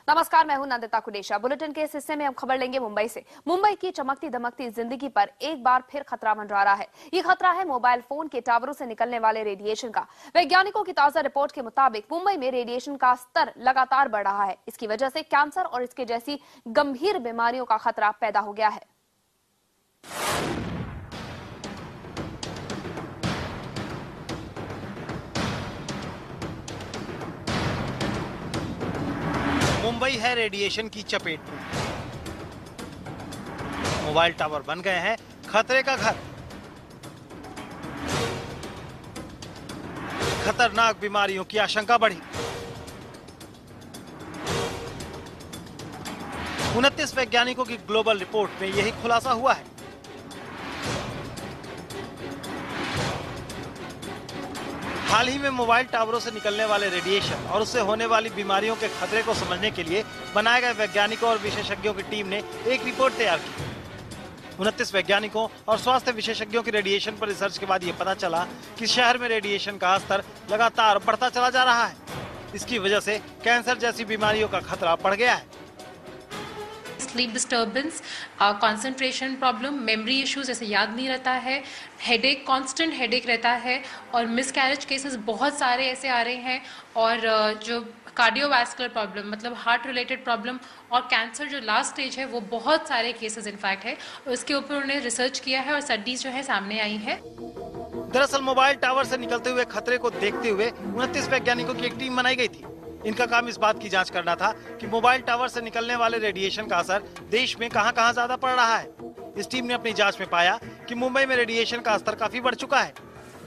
नमस्कार, मैं हूं नंदिता कुडेशा। बुलेटिन के इस हिस्से में हम खबर लेंगे मुंबई से। मुंबई की चमकती दमकती जिंदगी पर एक बार फिर खतरा मंडरा रहा है। ये खतरा है मोबाइल फोन के टावरों से निकलने वाले रेडिएशन का। वैज्ञानिकों की ताजा रिपोर्ट के मुताबिक मुंबई में रेडिएशन का स्तर लगातार बढ़ रहा है। इसकी वजह से कैंसर और इसके जैसी गंभीर बीमारियों का खतरा पैदा हो गया है। मुंबई है रेडिएशन की चपेट में। मोबाइल टावर बन गए हैं खतरे का घर। खतरनाक बीमारियों की आशंका बढ़ी। 29 वैज्ञानिकों की ग्लोबल रिपोर्ट में यही खुलासा हुआ है। हाल ही में मोबाइल टावरों से निकलने वाले रेडिएशन और उससे होने वाली बीमारियों के खतरे को समझने के लिए बनाए गए वैज्ञानिकों और विशेषज्ञों की टीम ने एक रिपोर्ट तैयार की। 29 वैज्ञानिकों और स्वास्थ्य विशेषज्ञों की रेडिएशन पर रिसर्च के बाद ये पता चला कि शहर में रेडिएशन का स्तर लगातार बढ़ता चला जा रहा है। इसकी वजह से कैंसर जैसी बीमारियों का खतरा बढ़ गया है। Sleep disturbance, concentration problem, memory issues जैसे याद नहीं रहता है, हेडेक, कांस्टेंट हेडेक रहता है और मिसकैरेज केसेस बहुत सारे ऐसे आ रहे हैं। और जो कार्डियोवैस्कुलर प्रॉब्लम मतलब हार्ट रिलेटेड प्रॉब्लम और कैंसर जो लास्ट स्टेज है वो बहुत सारे केसेस इनफैक्ट है। उसके ऊपर उन्होंने रिसर्च किया है और स्टडीज जो है सामने आई है। दरअसल मोबाइल टावर से निकलते हुए खतरे को देखते हुए 29 वैज्ञानिकों की एक टीम बनाई गई थी। इनका काम इस बात की जांच करना था कि मोबाइल टावर से निकलने वाले रेडिएशन का असर देश में कहां-कहां ज्यादा पड़ रहा है। इस टीम ने अपनी जांच में पाया कि मुंबई में रेडिएशन का स्तर काफी बढ़ चुका है।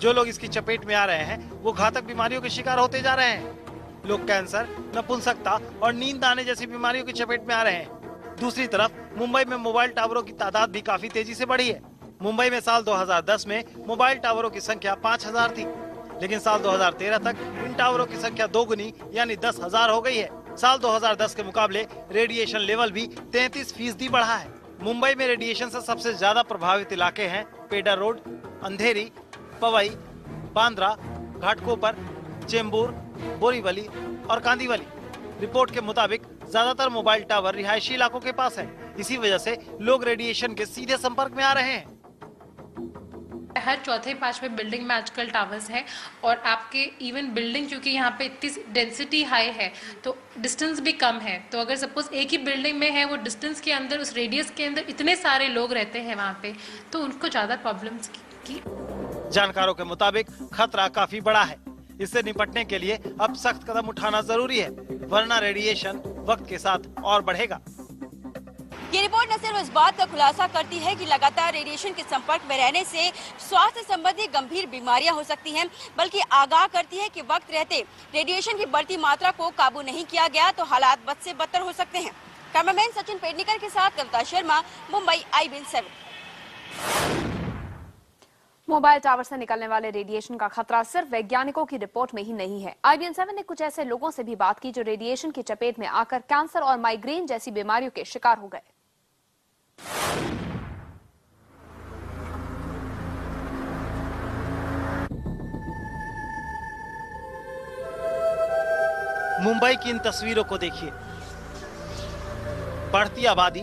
जो लोग इसकी चपेट में आ रहे हैं वो घातक बीमारियों के शिकार होते जा रहे हैं। लोग कैंसर, नपुंसकता और नींद आने जैसी बीमारियों की चपेट में आ रहे हैं। दूसरी तरफ मुंबई में मोबाइल टावरों की तादाद भी काफी तेजी से बढ़ी है। मुंबई में साल 2010 में मोबाइल टावरों की संख्या 5000 थी, लेकिन साल 2013 तक इन टावरों की संख्या दोगुनी यानी 10,000 हो गई है। साल 2010 के मुकाबले रेडिएशन लेवल भी 33% बढ़ा है। मुंबई में रेडिएशन से सबसे ज्यादा प्रभावित इलाके हैं पेडर रोड, अंधेरी, पवई, बांद्रा, घाटकोपर, चेंबूर, बोरीवली और कांदीवली। रिपोर्ट के मुताबिक ज्यादातर मोबाइल टावर रिहायशी इलाकों के पास है। इसी वजह से लोग रेडिएशन के सीधे संपर्क में आ रहे हैं। हर चौथे पांचवें बिल्डिंग में आजकल टावर्स हैं और आपके इवन बिल्डिंग क्योंकि यहाँ पे इतनी डेंसिटी हाई है तो डिस्टेंस भी कम है। तो अगर सपोज एक ही बिल्डिंग में है वो डिस्टेंस के अंदर उस रेडियस के अंदर इतने सारे लोग रहते हैं वहाँ पे तो उनको ज्यादा प्रॉब्लम्स की। जानकारों के मुताबिक खतरा काफी बड़ा है। इससे निपटने के लिए अब सख्त कदम उठाना जरूरी है, वरना रेडिएशन वक्त के साथ और बढ़ेगा। ये रिपोर्ट न सिर्फ इस बात का खुलासा करती है कि लगातार रेडिएशन के संपर्क में रहने से स्वास्थ्य संबंधी गंभीर बीमारियां हो सकती हैं, बल्कि आगाह करती है कि वक्त रहते रेडिएशन की बढ़ती मात्रा को काबू नहीं किया गया तो हालात बद से बदतर हो सकते हैं। कैमरामैन सचिन पेडनेकर के साथ Kavita Sharma, Mumbai, IBN7। Mobile tower से निकलने वाले रेडिएशन का खतरा सिर्फ वैज्ञानिकों की रिपोर्ट में ही नहीं है। IBN7 ने कुछ ऐसे लोगों से भी बात की जो रेडिएशन की चपेट में आकर कैंसर और माइग्रेन जैसी बीमारियों के शिकार हो गए। मुंबई की इन तस्वीरों को देखिए। बढ़ती आबादी,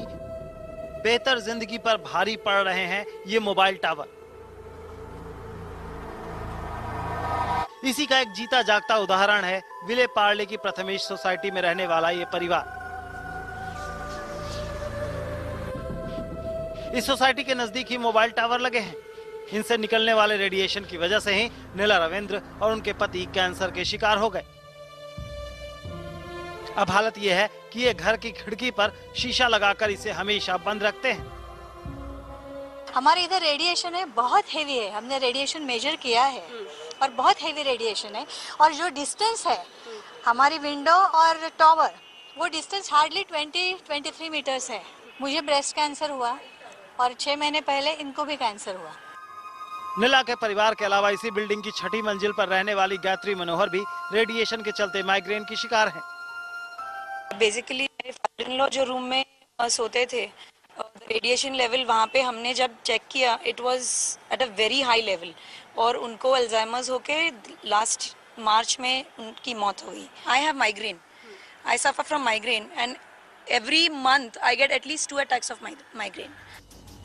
बेहतर जिंदगी पर भारी पड़ रहे हैं ये मोबाइल टावर। इसी का एक जीता जागता उदाहरण है विले पार्ले की प्रथमेश सोसाइटी में रहने वाला ये परिवार। इस सोसाइटी के नजदीक ही मोबाइल टावर लगे हैं। इनसे निकलने वाले रेडिएशन की वजह से ही नीला रविंद्र और उनके पति कैंसर के शिकार हो गए। अब हालत यह है कि ये घर की खिड़की पर शीशा लगाकर इसे हमेशा बंद रखते हैं। हमारे इधर रेडिएशन है, बहुत हेवी है। हमने रेडिएशन मेजर किया है और बहुत हेवी रेडिएशन है। और जो डिस्टेंस है हमारी विंडो और टावर वो डिस्टेंस हार्डली 20-23 मीटर्स है। मुझे ब्रेस्ट कैंसर हुआ और 6 महीने पहले इनको भी कैंसर हुआ। नीला के परिवार के अलावा इसी बिल्डिंग की 6ठी मंजिल पर रहने वाली गायत्री मनोहर भी रेडिएशन के चलते माइग्रेन की शिकार हैं। बेसिकली मेरे फादर इन लॉ जो रूम में सोते थे, रेडिएशन लेवल वहाँ पे हमने जब चेक किया it was at a very high level और उनको अल्जाइमर्स होके लास्ट मार्च में उनकी मौत हुई। I have migraine I suffer from migraine and every month I get at least 2 attacks of migraine.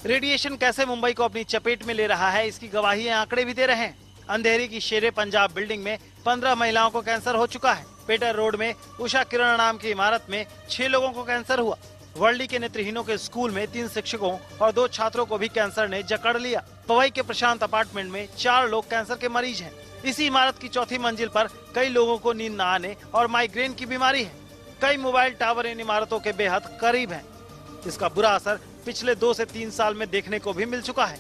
Radiation कैसे मुंबई को अपनी चपेट में ले रहा है, इसकी गवाही आंकड़े भी दे रहे हैं। अंधेरी की शेरे पंजाब बिल्डिंग में 15 महिलाओं को कैंसर हो चुका है। पेटर रोड में उषा किरण नाम की इमारत में 6 लोगों को कैंसर हुआ। वर्ली के नेत्रहीनों के स्कूल में 3 शिक्षकों और 2 छात्रों को भी कैंसर ने जकड़ लिया। पवई के प्रशांत अपार्टमेंट में 4 लोग कैंसर के मरीज हैं। इसी इमारत की 4थी मंजिल पर कई लोगों को नींद न आने और माइग्रेन की बीमारी है। कई मोबाइल टावर इन इमारतों के बेहद करीब हैं। इसका बुरा असर पिछले 2 से 3 साल में देखने को भी मिल चुका है।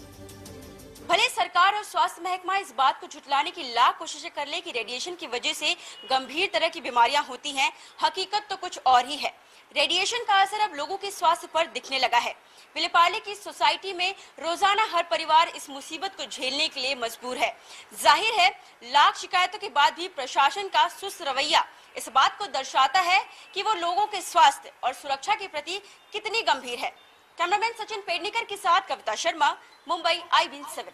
भले सरकार और स्वास्थ्य महकमा इस बात को झुठलाने की लाख कोशिशें कर ले कि रेडिएशन की वजह से गंभीर तरह की बीमारियां होती हैं, हकीकत तो कुछ और ही है। रेडिएशन का असर अब लोगों के स्वास्थ्य पर दिखने लगा है। विलेपार्ले की सोसाइटी में रोजाना हर परिवार इस मुसीबत को झेलने के लिए मजबूर है। जाहिर है, लाख शिकायतों के बाद भी प्रशासन का सुस्त रवैया इस बात को दर्शाता है कि वो लोगों के स्वास्थ्य और सुरक्षा के प्रति कितनी गंभीर है। कैमरामैन सचिन पेडनेकर के साथ कविता शर्मा, मुंबई, IBN 7।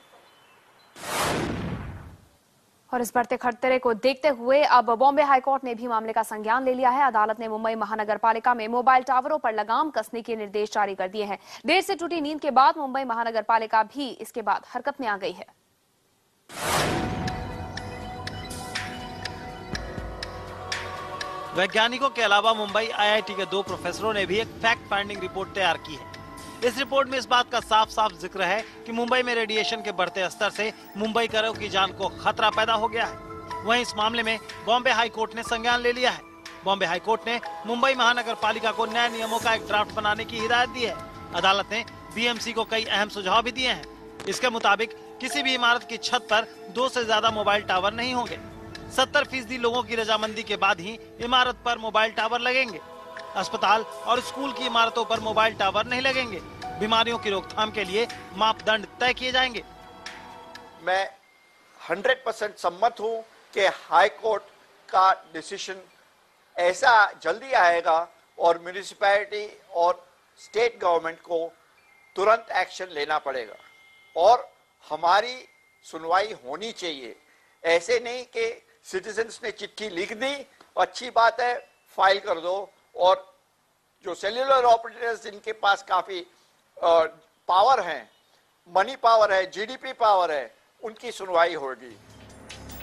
और इस बढ़ते खतरे को देखते हुए अब बॉम्बे हाईकोर्ट ने भी मामले का संज्ञान ले लिया है। अदालत ने मुंबई महानगर पालिका में मोबाइल टावरों पर लगाम कसने के निर्देश जारी कर दिए हैं। देर से टूटी नींद के बाद मुंबई महानगर पालिका भी इसके बाद हरकत में आ गई है। वैज्ञानिकों के अलावा मुंबई IIT के 2 प्रोफेसरों ने भी एक फैक्ट फाइंडिंग रिपोर्ट तैयार की है। इस रिपोर्ट में इस बात का साफ साफ जिक्र है कि मुंबई में रेडिएशन के बढ़ते स्तर से मुंबईकरों की जान को खतरा पैदा हो गया है। वहीं इस मामले में बॉम्बे हाई कोर्ट ने संज्ञान ले लिया है। बॉम्बे हाई कोर्ट ने मुंबई महानगर पालिका को नए नियमों का एक ड्राफ्ट बनाने की हिदायत दी है। अदालत ने BMC को कई अहम सुझाव भी दिए हैं। इसके मुताबिक किसी भी इमारत की छत पर 2 से ज्यादा मोबाइल टावर नहीं होंगे। 70% लोगों की रजामंदी के बाद ही इमारत पर मोबाइल टावर लगेंगे। अस्पताल और स्कूल की इमारतों पर मोबाइल टावर नहीं लगेंगे। बीमारियों की रोकथाम के लिए मापदंड तय किए जाएंगे। मैं 100% सम्मत हूं कि हाई कोर्ट का डिसीजन ऐसा जल्दी आएगा और म्यूनिसिपैलिटी और स्टेट गवर्नमेंट को तुरंत एक्शन लेना पड़ेगा और हमारी सुनवाई होनी चाहिए। ऐसे नहीं कि सिटीजन्स ने चिट्ठी लिख दी, अच्छी बात है, फाइल कर दो, और जो सेल्युलर ऑपरेटर्स जिनके पास काफी पावर है, मनी पावर है, GDP पावर है, उनकी सुनवाई होगी।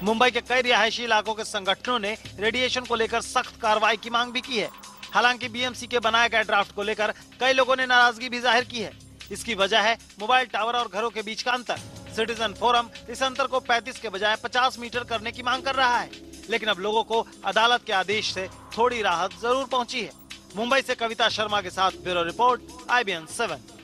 मुंबई के कई रिहायशी इलाकों के संगठनों ने रेडिएशन को लेकर सख्त कार्रवाई की मांग भी की है। हालांकि BMC के बनाए गए ड्राफ्ट को लेकर कई लोगों ने नाराजगी भी जाहिर की है। इसकी वजह है मोबाइल टावर और घरों के बीच का अंतर। सिटीजन फोरम इस अंतर को 35 के बजाय 50 मीटर करने की मांग कर रहा है, लेकिन अब लोगों को अदालत के आदेश से थोड़ी राहत जरूर पहुंची है। मुंबई से कविता शर्मा के साथ ब्यूरो रिपोर्ट, IBN 7।